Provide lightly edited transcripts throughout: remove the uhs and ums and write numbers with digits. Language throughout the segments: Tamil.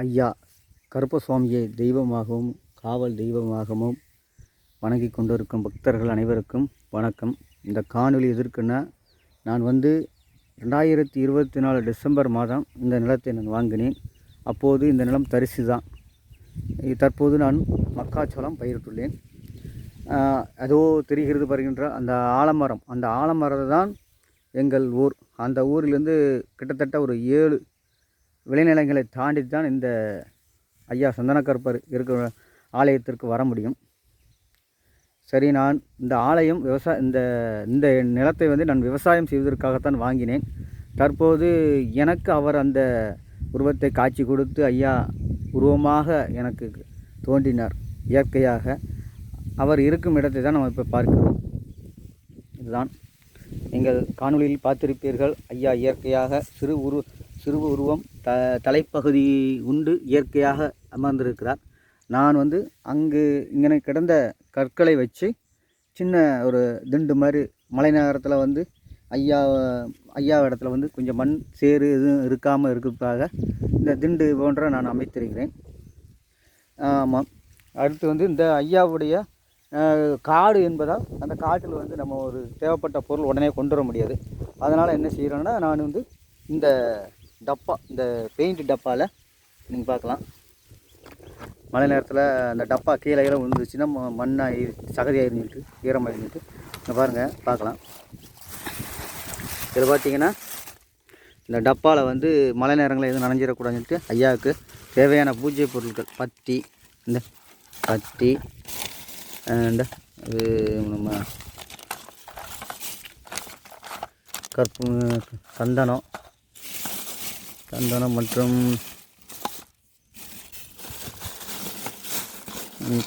ஐயா கருப்பசுவாமியை தெய்வமாகவும் காவல் தெய்வமாகவும் வணங்கி கொண்டிருக்கும் பக்தர்கள் அனைவருக்கும் வணக்கம். இந்த காணொளி எதற்குன்னா, நான் 2024 டிசம்பர் மாதம் இந்த நிலத்தை நான் வாங்கினேன். அப்போது இந்த நிலம் தரிசு தான். தற்போது நான் மக்காச்சோளம் பயிரிட்டுள்ளேன். அதோ தெரிகிறது வருகின்ற அந்த ஆலமரம் தான் எங்கள் ஊர். அந்த ஊரிலிருந்து கிட்டத்தட்ட ஒரு 7 விளைநிலங்களை தாண்டி தான் இந்த ஐயா சந்தனக்கருப்பர் இருக்கிற ஆலயத்திற்கு வர முடியும். சரி, நான் இந்த ஆலயம் இந்த நிலத்தை நான் விவசாயம் செய்வதற்காகத்தான் வாங்கினேன். தற்போது எனக்கு அவர் அந்த உருவத்தை காட்சி கொடுத்து ஐயா உருவமாக எனக்கு தோன்றினார். இயற்கையாக அவர் இருக்கும் இடத்தை தான் நம்ம இப்போ பார்க்கிறோம். இதுதான் நீங்கள் காணொளியில் பார்த்திருப்பீர்கள். ஐயா இயற்கையாக சிறு உருவம் தலைப்பகுதி உண்டு இயற்கையாக அமர்ந்திருக்கிறார். நான் இங்கே கிடந்த கற்களை வச்சு சின்ன ஒரு திண்டு மாதிரி மழை நேரத்தில் ஐயா இடத்துல கொஞ்சம் மண் சேறு எதுவும் இருக்காமல் இருக்கிறதுக்காக இந்த திண்டு போன்ற நான் அமைத்திருக்கிறேன். ஆமாம். அடுத்து இந்த ஐயாவுடைய காடு என்பதால் அந்த காட்டில் நம்ம ஒரு தேவைப்பட்ட பொருள் உடனே கொண்டு வர முடியாது. அதனால் என்ன செய்கிறேன்னா, நான் இந்த டப்பா, இந்த பெயிண்ட் டப்பாவில் நீங்கள் பார்க்கலாம், மழை நேரத்தில் அந்த டப்பா கீழே விழுந்துச்சுன்னா மண்ணாக சகதியாக இருந்துட்டு ஈரமாக இருந்துட்டு இங்கே பாருங்கள், பார்க்கலாம். இதில் பார்த்தீங்கன்னா இந்த டப்பாவில் மழை நேரங்களில் எதுவும் நனைஞ்சிடக்கூடாதுன்ட்டு ஐயாவுக்கு தேவையான பூஜை பொருட்கள் பத்தி, இந்த பத்தி, இந்த நம்ம சந்தனம் மற்றும்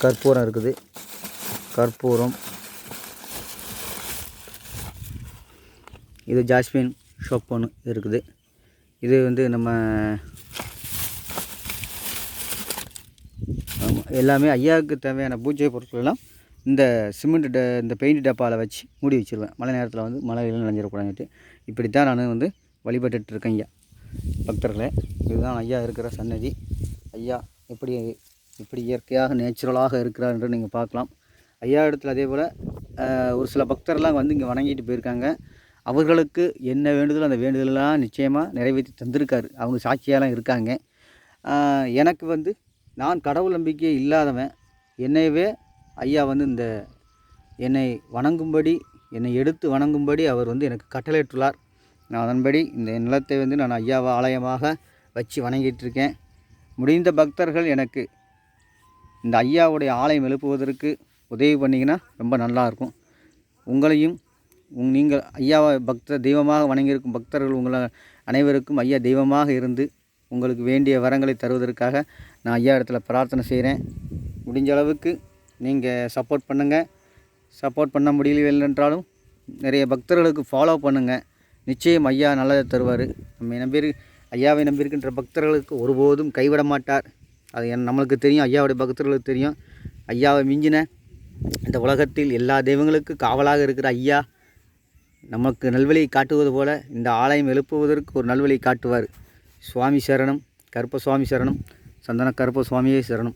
கற்பூரம் இருக்குது. கற்பூரம், இது ஜாஸ்மின் ஷோப் ஒன்று இருக்குது. இது நம்ம எல்லாமே ஐயாவுக்கு தேவையான பூஜை பொருட்களெல்லாம் இந்த இந்த பெயிண்ட் டப்பாவில் வச்சு மூடி வச்சுருவேன். மழை நேரத்தில் மழையில் நனைஞ்சிடக்கூடாதுன்ட்டு இப்படித்தான் நான் வழிபட்டுருக்கேன். ஐயா பக்தர்களே, இதுதான் ஐயா இருக்கிற சன்னதி. ஐயா எப்படி இயற்கையாக நேச்சுரலாக இருக்கிறார் என்று நீங்கள் பார்க்கலாம். ஐயா இடத்துல அதே போல் ஒரு சில பக்தர்லாம் இங்கே வணங்கிட்டு போயிருக்காங்க. அவர்களுக்கு என்ன வேண்டுதலோ அந்த வேண்டுதலெல்லாம் நிச்சயமாக நிறைவேற்றி தந்திருக்காரு. அவங்க சாட்சியாலாம் இருக்காங்க. எனக்கு நான் கடவுள் நம்பிக்கை இல்லாதவன், என்னையவே ஐயா என்னை வணங்கும்படி, என்னை எடுத்து வணங்கும்படி அவர் எனக்கு கட்டளையிட்டுள்ளார். நான் அதன்படி இந்த நிலத்தை நான் ஐயாவை ஆலயமாக வச்சு வணங்கிட்டு இருக்கேன். முடிந்த பக்தர்கள் எனக்கு இந்த ஐயாவுடைய ஆலயம் எழுப்புவதற்கு உதவி பண்ணிங்கன்னா ரொம்ப நல்லாயிருக்கும். உங்களையும் நீங்கள் ஐயாவை தெய்வமாக வணங்கியிருக்கும் பக்தர்கள் உங்களை அனைவருக்கும் ஐயா தெய்வமாக இருந்து உங்களுக்கு வேண்டிய வரங்களை தருவதற்காக நான் ஐயா இடத்துல பிரார்த்தனை செய்கிறேன். முடிஞ்ச அளவுக்கு நீங்கள் சப்போர்ட் பண்ணுங்கள். சப்போர்ட் பண்ண முடியவில்லை என்றாலும் நிறைய பக்தர்களுக்கு ஃபாலோ பண்ணுங்கள். நிச்சயம் ஐயா நல்லதை தருவார். ஐயாவை நம்பியிருக்கின்ற பக்தர்களுக்கு ஒருபோதும் கைவிட மாட்டார். அது நம்மளுக்கு தெரியும், ஐயாவுடைய பக்தர்களுக்கு தெரியும். ஐயாவை மிஞ்சின இந்த உலகத்தில் எல்லா தெய்வங்களுக்கு காவலாக இருக்கிற ஐயா நமக்கு நல்வழியை காட்டுவது போல் இந்த ஆலயம் எழுப்புவதற்கு ஒரு நல்வழியை காட்டுவார். சுவாமி சரணம், கருப்பசுவாமி சரணம், சந்தன கருப்பசுவாமியே சரணம்.